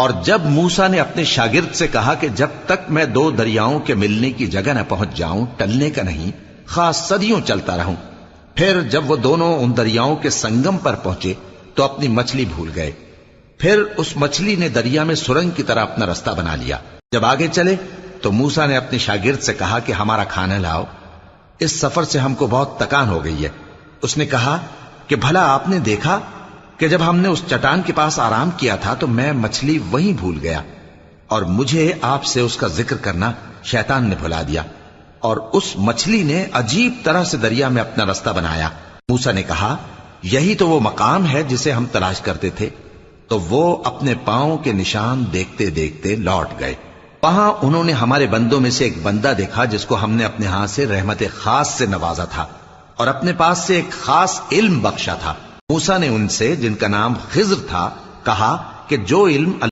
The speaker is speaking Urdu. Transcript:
اور جب موسیٰ نے اپنے شاگرد سے کہا کہ جب تک میں دو دریاؤں کے ملنے کی جگہ نہ پہنچ جاؤں ٹلنے کا نہیں، خاص صدیوں چلتا رہوں، پھر جب وہ دونوں ان دریاؤں کے سنگم پر پہنچے تو اپنی مچھلی بھول گئے۔ پھر اس مچھلی نے دریا میں سرنگ کی طرح اپنا رستہ بنا لیا۔ جب آگے چلے تو موسیٰ نے اپنے شاگرد سے کہا کہ ہمارا کھانا لاؤ، اس سفر سے ہم کو بہت تکان ہو گئی ہے۔ اس نے کہا کہ بھلا آپ نے دیکھا کہ جب ہم نے اس چٹان کے پاس آرام کیا تھا تو میں مچھلی وہیں بھول گیا، اور مجھے آپ سے اس کا ذکر کرنا شیطان نے بھلا دیا، اور اس مچھلی نے عجیب طرح سے دریا میں اپنا رستہ بنایا۔ موسیٰ نے کہا یہی تو وہ مقام ہے جسے ہم تلاش کرتے تھے۔ تو وہ اپنے پاؤں کے نشان دیکھتے دیکھتے لوٹ گئے۔ وہاں انہوں نے ہمارے بندوں میں سے ایک بندہ دیکھا جس کو ہم نے اپنے ہاں سے رحمت خاص سے نوازا تھا اور اپنے پاس سے ایک خاص علم بخشا تھا۔ موسیٰ نے ان سے جن کا نام خضر تھا کہا کہ جو علم